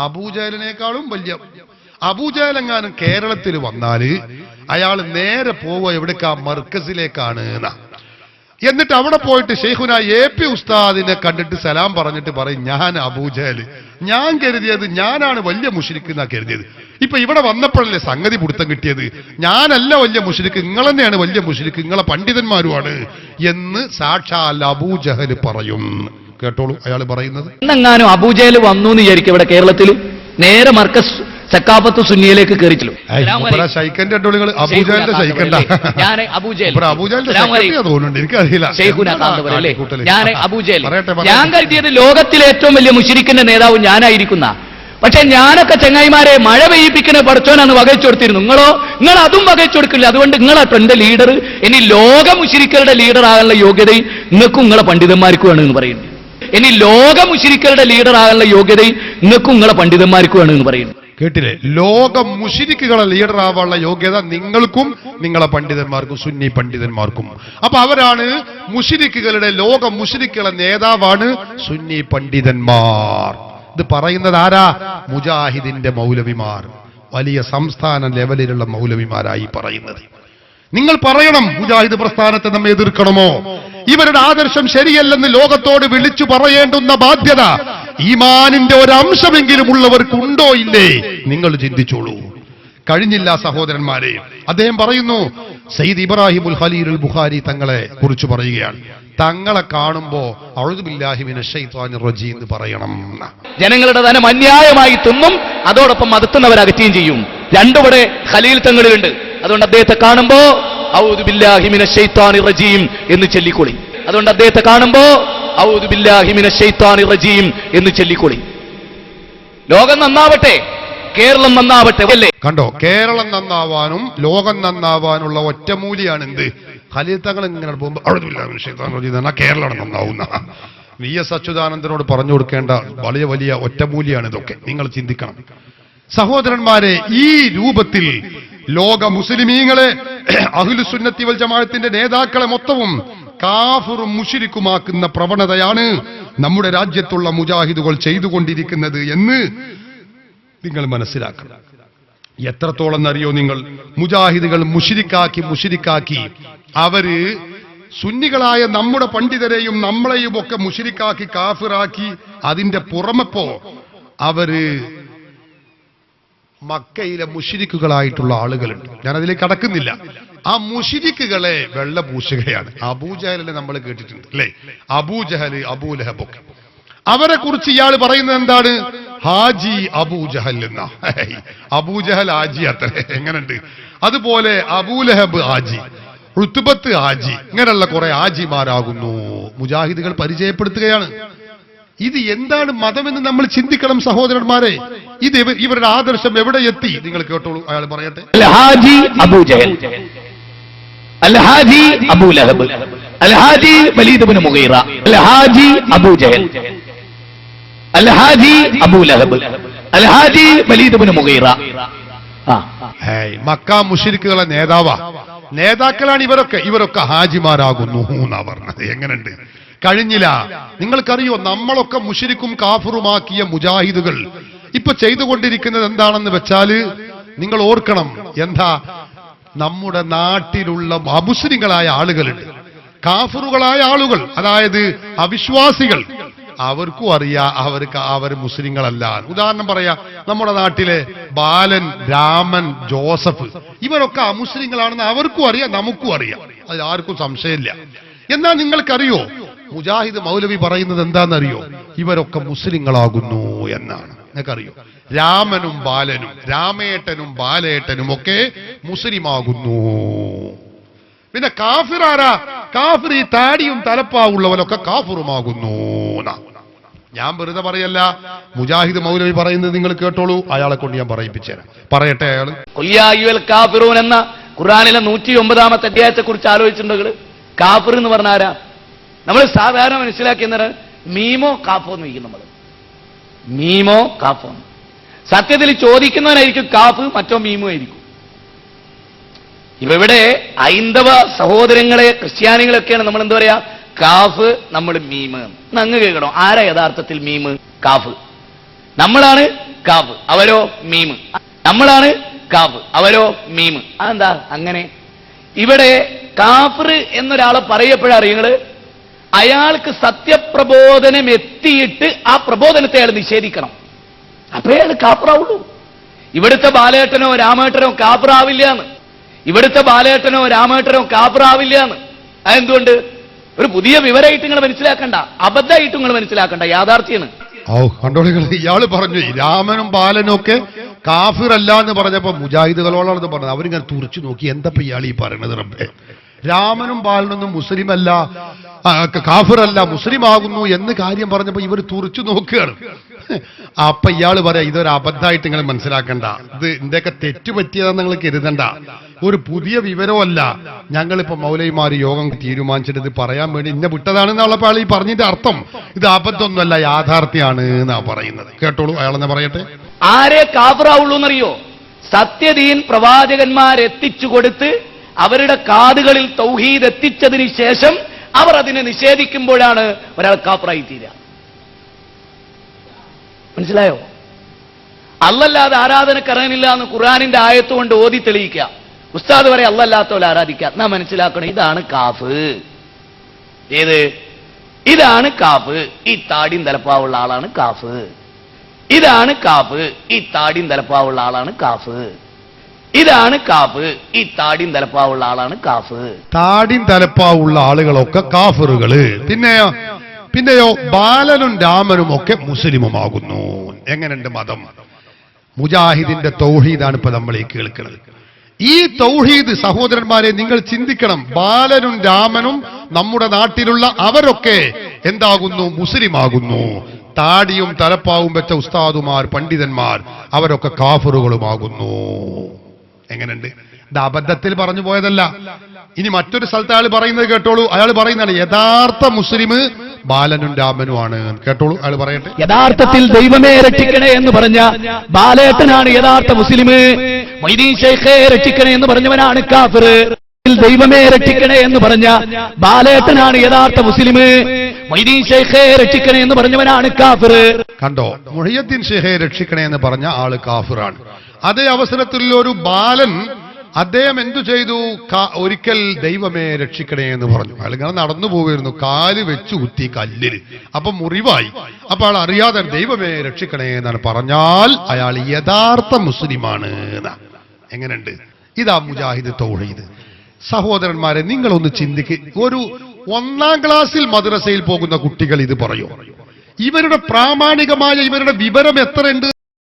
അബൂജഹലിനേക്കാളും വലിയ. അബൂജഹലെങ്ങാനും കേരളത്തിൽ വന്നാല് അയാൾ നേരെ പോവുക എവിടേക്കാ? മർക്കസിലേക്കാണ്. എന്നിട്ട് അവിടെ പോയിട്ട് ശൈഖുന AP ഉസ്താദിനെ കണ്ടിട്ട് സലാം പറഞ്ഞിട്ട് പറയും, ഞാൻ അബൂജഹല്, ഞാൻ കരുതിയത് ഞാനാണ് വലിയ മുശ്രിക്ക് എന്നാ കരുതിയത്. ഇപ്പൊ ഇവിടെ വന്നപ്പോഴല്ലേ സംഗതി പിടുത്തം കിട്ടിയത്, ഞാനല്ല വലിയ മുശ്രിക്ക്, നിങ്ങൾ തന്നെയാണ് വലിയ മുശ്രിക്ക്, നിങ്ങളെ പണ്ഡിതന്മാരുമാണ് എന്ന് സാക്ഷാൽ അബൂജഹല് പറയും. കേട്ടോളൂ അയാൾ പറയുന്നത്. എന്നെങ്ങാനും അബൂജഹൽ വന്നു എന്ന് വിചാരിക്കും ഇവിടെ കേരളത്തിൽ, നേരെ മർക്കസ് സക്കാഫത്ത് സുന്നിയിലേക്ക് കയറിച്ചില്ല. ഞാൻ കരുതിയത് ലോകത്തിലെ ഏറ്റവും വലിയ മുശ്രിക്കിന്റെ നേതാവ് ഞാനായിരിക്കുന്ന. പക്ഷെ ഞാനൊക്കെ ചങ്ങായിമാരെ മഴ പെയ്യിപ്പിക്കുന്ന പഠിച്ചോനാണ് വകച്ചു കൊടുത്തിരുന്നു. നിങ്ങൾ അതും വകച്ചു കൊടുക്കില്ല. അതുകൊണ്ട് നിങ്ങളാട്ടോ എന്റെ ലീഡർ. ഇനി ലോക മുശ്രിക്കുകളുടെ ലീഡർ ആകാനുള്ള യോഗ്യത നിങ്ങൾക്കും നിങ്ങളെ പണ്ഡിതന്മാർക്കും വേണമെന്ന് പറയുന്നു. ഇനി ലോക മുശ്രിക്കുകളുടെ ലീഡർ ആകാനുള്ള യോഗ്യത നിങ്ങൾക്കും നിങ്ങളെ പണ്ഡിതന്മാർക്കും വേണമെന്ന് പറയുന്നു. കേട്ടില്ലേ? ലോക മുശ്രിക്കുകളെ ലീഡർ ആവാനുള്ള യോഗ്യത നിങ്ങൾക്കും നിങ്ങളെ പണ്ഡിതന്മാർക്കും, സുന്നി പണ്ഡിതന്മാർക്കും. അപ്പൊ അവരാണ് മുശ്രിക്കുകളുടെ, ലോക മുശ്രിക്കുകളുടെ നേതാവാണ് സുന്നി പണ്ഡിതന്മാർ. ഇത് പറയുന്നത് ആരാ? മുജാഹിദിന്റെ മൗലവിമാർ, വലിയ സംസ്ഥാന ലെവലിലുള്ള മൗലവിമാരായി പറയുന്നത്. നിങ്ങൾ പറയണം, മുജാഹിദ് പ്രസ്ഥാനത്തെ നമ്മെ എതിർക്കണമോ? ഇവരുടെ ആദർശം ശരിയല്ലെന്ന് ലോകത്തോട് വിളിച്ചു പറയേണ്ടുന്ന ബാധ്യത ഈമാനിന്റെ ഒരംശമെങ്കിലും ഉള്ളവർക്കുണ്ടോ ഇല്ലേ? നിങ്ങൾ ചിന്തിച്ചോളൂ. കഴിഞ്ഞില്ല സഹോദരന്മാരെ. അദ്ദേഹം പറയുന്നു, സയ്യിദ് ഇബ്രാഹിമുൽ ഖലീലുൽ ബുഖാരി തങ്ങളെ കുറിച്ച് പറയുകയാണ്, തങ്ങളെ കാണുമ്പോ അഊദു ബില്ലാഹി മിനശ് ശൈത്വാനിർ റജീം എന്ന് പറയണം. ജനങ്ങളുടെ ധനം അന്യായമായി തിന്നും, അതോടൊപ്പം മതത്തുന്നവരെ അകറ്റുകയും ചെയ്യും. രണ്ടുപടെ ഖലീൽ തങ്ങളിലുണ്ട്. അതുകൊണ്ട് അദ്ദേഹത്തെ കാണുമ്പോ ഔദു ബില്ലാഹി മിനശ് ശൈത്വാനിർ റജീം എന്ന് ചൊല്ലിക്കൊളി. അതുകൊണ്ട് അദ്ദേഹത്തെ കാണുമ്പോ ഔദു ബില്ലാഹി മിനശ് ശൈത്വാനിർ റജീം എന്ന് ചൊല്ലിക്കൊളി. ലോകം നന്നാവട്ടെ, കേരളം നന്നാവട്ടെ. അല്ലേ? കണ്ടോ, കേരളം നന്നാവാനും ലോകം നന്നാവാനുള്ള ഒറ്റമൂലിയാണ് എന്ത്? ഖലീൽ തങ്ങൾ ഇങ്ങനെ പോകുമ്പോ ഔദു ബില്ലാഹി മിനശ് ശൈത്വാനിർ റജീം എന്നാ കേരളം നന്നാവുന്ന VS അച്യുതാനന്ദനോട് പറഞ്ഞു കൊടുക്കേണ്ട വലിയ വലിയ ഒറ്റമൂലിയാണ് ഇതൊക്കെ. നിങ്ങൾ ചിന്തിക്കണം സഹോദരന്മാരെ. ഈ രൂപത്തിൽ ലോക മുസ്ലിമീങ്ങളെ, അഹ്ലു സുന്നത്തി വൽ ജമാഅത്തിന്റെ നേതാക്കളെ മൊത്തവും കാഫിറും മുശ്രിക്കുമാക്കുന്ന പ്രവണതയാണ് നമ്മുടെ രാജ്യത്തുള്ള മുജാഹിദുകൾ ചെയ്തുകൊണ്ടിരിക്കുന്നത് എന്ന് നിങ്ങൾ മനസ്സിലാക്കണം. എത്രത്തോളം എന്നറിയോ നിങ്ങൾ? മുജാഹിദുകൾ മുശ്രിക്കാക്കി അവര് സുന്നികളായ നമ്മുടെ പണ്ഡിതരെയും നമ്മളെയും ഒക്കെ മുശ്രിക്കാക്കി, കാഫിറാക്കി. അതിന്റെ പുറമെപ്പോ അവര് മക്കയിലെ മുശ്രിക്കുകളായിട്ടുള്ള ആളുകളുണ്ട്. ഞാൻ അതിലേക്ക് കടക്കുന്നില്ല. ആ മുശ്രിക്കുകളെ വെള്ളപൂശുകയാണ്. അബൂജഹലിനെ നമ്മൾ കേട്ടിട്ടുണ്ട് അല്ലേ? അബൂജഹൽ, അബൂലഹബ് ഒക്കെ. അവരെ കുറിച്ച് ഇയാൾ പറയുന്നത് എന്താണ്? ഹാജി അബൂജഹൽ എന്നാ. അബൂജഹൽ ഹാജി അത്ര എങ്ങനെയുണ്ട്? അതുപോലെ അബൂലഹബ് ഹാജി, ഉത്ബത്ത് ഹാജി, ഇങ്ങനെയുള്ള കുറെ ഹാജിമാരാകുന്നു മുജാഹിദുകൾ പരിചയപ്പെടുത്തുകയാണ്. ഇത് എന്താണ് മതമെന്ന് നമ്മൾ ചിന്തിക്കണം സഹോദരന്മാരെ. ഇത് ഇവരുടെ ആദർശം എവിടെ എത്തി? നിങ്ങൾ കേട്ടോളൂ, അയാൾ പറയട്ടെ. അൽ-ഹാജി അബൂജഹൽ, അൽ-ഹാജി അബൂലഹബ്, അൽ-ഹാജി വലീദ് ഇബ്നു മുഗീറ, അൽ-ഹാജി അബൂജഹൽ, അൽ-ഹാജി അബൂലഹബ്, അൽ-ഹാജി വലീദ് ഇബ്നു മുഗീറ. മക്ക മുശ്രിക്കുകളെ നേതാക്കളാണ് ഇവരൊക്കെ ഹാജിമാരാകുന്നു എന്നാ പറഞ്ഞത്. എങ്ങനെയുണ്ട്? കഴിഞ്ഞില്ല. നിങ്ങൾക്കറിയോ, നമ്മളൊക്കെ മുശ്രിക്കും കാഫിറുമാക്കിയ മുജാഹിദുകൾ ഇപ്പൊ ചെയ്തുകൊണ്ടിരിക്കുന്നത് എന്താണെന്ന് വെച്ചാല് നിങ്ങൾ ഓർക്കണം. എന്താ? നമ്മുടെ നാട്ടിലുള്ള അമുസ്ലിങ്ങളായ ആളുകളുണ്ട്, കാഫിറുകളായ ആളുകൾ, അതായത് അവിശ്വാസികൾ. അവർക്കും അറിയാം അവർ മുസ്ലിങ്ങളല്ല. ഉദാഹരണം പറയാ, നമ്മുടെ നാട്ടിലെ ബാലൻ, രാമൻ, ജോസഫ്, ഇവരൊക്കെ അമുസ്ലിങ്ങളാണെന്ന് അവർക്കും അറിയാം, നമുക്കും അറിയാം. അത് ആർക്കും സംശയമില്ല. എന്നാൽ നിങ്ങൾക്കറിയോ, മുജാഹിദ് മൗലവി പറയുന്നത് എന്താണെന്നറിയോ? ഇവരൊക്കെ മുസ്ലിങ്ങളാകുന്നു എന്നാണ്. നിങ്ങൾക്കറിയോ? രാമനും ബാലനും, രാമേട്ടനും ബാലേട്ടനും ഒക്കെ മുസ്ലിമാകുന്നു. പിന്നെ കാഫിർ ആരാ? കാഫിർ ഈ താടിയും തലപ്പാവുള്ളവനൊക്കെ കാഫിറുമാകുന്നു. ഞാൻ വെറുതെ പറയല്ല, മുജാഹിദ് മൗലവി പറയുന്നത് നിങ്ങൾ കേട്ടോളൂ. അയാളെ കൊണ്ട് ഞാൻ പറയിപ്പിച്ചുതരാം. പറയട്ടെ അയാള്. കാഫിറൂൻ എന്ന ഖുർആനിലെ 109-ാമത്തെ അധ്യായത്തെ കുറിച്ച് ആലോചിച്ചിട്ടുണ്ടെങ്കിൽ കാഫിർ എന്ന് പറഞ്ഞ ആരാ? നമ്മൾ സാധാരണ മനസ്സിലാക്കിയെന്നത് മീമോ കാഫോ എന്ന് വയ്ക്കും. നമ്മൾ മീമോ കാഫോ. സത്യത്തിൽ ചോദിക്കുന്നവനായിരിക്കും കാഫ്, മറ്റോ മീമോ ആയിരിക്കും. ഇവിടെ ഹൈന്ദവ സഹോദരങ്ങളെ, ക്രിസ്ത്യാനികളൊക്കെയാണ് നമ്മൾ എന്താ പറയാ? കാഫ്, നമ്മൾ മീമ്. അങ്ങ് കേൾക്കണോ? ആരാ യഥാർത്ഥത്തിൽ മീമ്? കാഫ്. നമ്മളാണ് കാഫ്, അവരോ മീമ്. നമ്മളാണ് കാഫ്, അവരോ മീമ്. അതെന്താ അങ്ങനെ? ഇവിടെ കാഫിർ എന്നൊരാളെ പറയപ്പോഴറിയങ്ങള് അയാൾക്ക് സത്യപ്രബോധനം എത്തിയിട്ട് ആ പ്രബോധനത്തെ അയാൾ നിഷേധിക്കണം. അപ്പേ അയാൾ കാഫിറാവുള്ളൂ. ഇവിടുത്തെ ബാലേട്ടനോ രാമേട്ടനോ കാഫിറാവില്ല എന്ന്. ഇവിടുത്തെ ബാലേട്ടനോ രാമേട്ടനോ കാഫിറാവില്ല എന്ന്. അതെന്തുകൊണ്ട്? ഒരു പുതിയ വിവരമായിട്ട് നിങ്ങൾ മനസ്സിലാക്കണ്ട, അബദ്ധമായിട്ട് നിങ്ങൾ മനസ്സിലാക്കണ്ട, യാഥാർത്ഥ്യമാണ്. ഓ കണ്ടോളികൾ, ഇയാള് പറഞ്ഞു രാമനും ബാലനും ഒക്കെ കാഫിറല്ല എന്ന് പറഞ്ഞപ്പോ മുജാഹിദുകളോടാണ് പറഞ്ഞത്. അവരിങ്ങനെ തുറച്ചു നോക്കി, എന്തപ്പോ ഇയാൾ ഈ പറയണത് റബ്ബേ, രാമനും ബാലനൊന്നും മുസ്ലിം അല്ല, കാഫിറല്ല, മുസ്ലിം ആകുന്നു എന്ന് കാര്യം പറഞ്ഞപ്പോ ഇവർ തുറച്ചു നോക്കുകയാണ്. അപ്പൊ ഇയാള് പറയാ ഇതൊരു അബദ്ധമായിട്ട് നിങ്ങൾ മനസ്സിലാക്കണ്ട, ഇത് ഇന്റെയൊക്കെ തെറ്റുപറ്റിയതെന്ന് നിങ്ങൾ കരുതണ്ട, ഒരു പുതിയ വിവരമല്ല, ഞങ്ങളിപ്പോ മൗലൈമാര് യോഗം തീരുമാനിച്ചിട്ട് ഇത് പറയാൻ വേണ്ടി ഇന്നെ വിട്ടതാണെന്നുള്ളപ്പോൾ അയാൾ ഈ പറഞ്ഞതിന്റെ അർത്ഥം ഇത് അബദ്ധമൊന്നുമല്ല, യാഥാർത്ഥ്യമാണ് എന്നാ പറയുന്നത്. കേട്ടോളൂ, അയാളെന്നെ പറയട്ടെ. ആരെ കാഫിറാവുള്ളൂ എന്നറിയോ? സത്യദീൻ പ്രവാചകന്മാരെത്തിച്ചു കൊടുത്ത് അവരുടെ കാതുകളിൽ തൗഹീദ് എത്തിച്ചതിന് ശേഷം അവർ അതിനെ നിഷേധിക്കുമ്പോഴാണ് ഒരാൾ കാഫിറായി തീരുക. മനസ്സിലായോ? അല്ലല്ലാതെ ആരാധനക്കറിയില്ല എന്ന് ഖുർആനിന്റെ ആയത്ത് കൊണ്ട് ഓതി തെളിയിക്കുക. ഉസ്താദ് വരെ അല്ലല്ലാത്തോലെ ആരാധിക്കുക. നാം മനസ്സിലാക്കണം, ഇതാണ് കാഫ്. ഏത്? ഇതാണ് കാഫ്. ഈ താടിയും തലപ്പാവുള്ള ആളാണ് കാഫ്. ഇതാണ് കാഫ്. ഈ താടിയും തലപ്പാവുള്ള ആളാണ് കാഫ്. ഇതാണ് കാഫ്. ഈ താടിയും തലപ്പാവുള്ള ആളാണ് കാഫ്. താടിയും തലപ്പാവുള്ള ആളുകളൊക്കെ കാഫിറുകള്. പിന്നെയോ ബാലനും രാമനും ഒക്കെ മുസ്ലിമുമാകുന്നു. എങ്ങനെയുണ്ട് മതം? മുജാഹിദിന്റെ തൗഹീദാണ് ഇപ്പൊ നമ്മൾ ഈ കേൾക്കുന്നത്. ഈ തൗഹീദ് സഹോദരന്മാരെ നിങ്ങൾ ചിന്തിക്കണം. ബാലനും രാമനും നമ്മുടെ നാട്ടിലുള്ള അവരൊക്കെ എന്താകുന്നു? മുസ്ലിമാകുന്നു. താടിയും തലപ്പാവും വെച്ച ഉസ്താദുമാർ, പണ്ഡിതന്മാർ, അവരൊക്കെ കാഫിറുകളുമാകുന്നു. എങ്ങനെയുണ്ട്? ഇത് അബദ്ധത്തിൽ പറഞ്ഞു പോയതല്ല. ഇനി മറ്റൊരു സ്ഥലത്ത് അയാൾ പറയുന്നത് കേട്ടോളൂ. അയാൾ പറയുന്നതാണ് യഥാർത്ഥ മുസ്ലിം ബാലനും രാമനുമാണ്. കേട്ടോളൂ, അയാൾ പറയട്ടെ. യഥാർത്ഥത്തിൽ ദൈവമേ രക്ഷിക്കണേ എന്ന് പറഞ്ഞ ബാലേട്ടനാണ് യഥാർത്ഥ മുസ്ലിം. മൊയ്തീൻ ശൈഖേ രക്ഷിക്കണേ എന്ന് പറഞ്ഞവനാണ് കാഫിർ. ദൈവമേ രക്ഷിക്കണേ എന്ന് പറഞ്ഞ ബാലേട്ടനാണ് യഥാർത്ഥ മുസ്ലിം. മൊയ്തീൻ ശൈഖേ രക്ഷിക്കണേ എന്ന് പറഞ്ഞവനാണ് കാഫിർ. കണ്ടോ, മുഹയ്യദ്ദീൻ ശൈഖേ രക്ഷിക്കണേ എന്ന് പറഞ്ഞ ആള് കാഫിറാണ്. അതേ അവസരത്തിൽ ഒരു ബാലൻ അദ്ദേഹം എന്തു ചെയ്തു? ഒരിക്കൽ ദൈവമേ രക്ഷിക്കണേ എന്ന് പറഞ്ഞു. അയാൾ ഇങ്ങനെ നടന്നു പോവുകയായിരുന്നു, കാല് വെച്ചു കുത്തി കല്ലിൽ, അപ്പൊ മുറിവായി. അപ്പൊ അയാൾ അറിയാതെ ദൈവമേ രക്ഷിക്കണേ എന്നാണ് പറഞ്ഞാൽ അയാൾ യഥാർത്ഥ മുസ്ലിമാണ്. എങ്ങനെയുണ്ട്? ഇതാ മുജാഹിദ് തൗഹീദ്. സഹോദരന്മാരെ, നിങ്ങളൊന്ന് ചിന്തിക്ക്. ഒരു 1ാം ക്ലാസ്സിൽ മദ്രസയിൽ പോകുന്ന കുട്ടികൾ ഇത് പറയൂ. ഇവരുടെ പ്രാമാണികമായ ഇവരുടെ വിവരം എത്ര ഉണ്ട്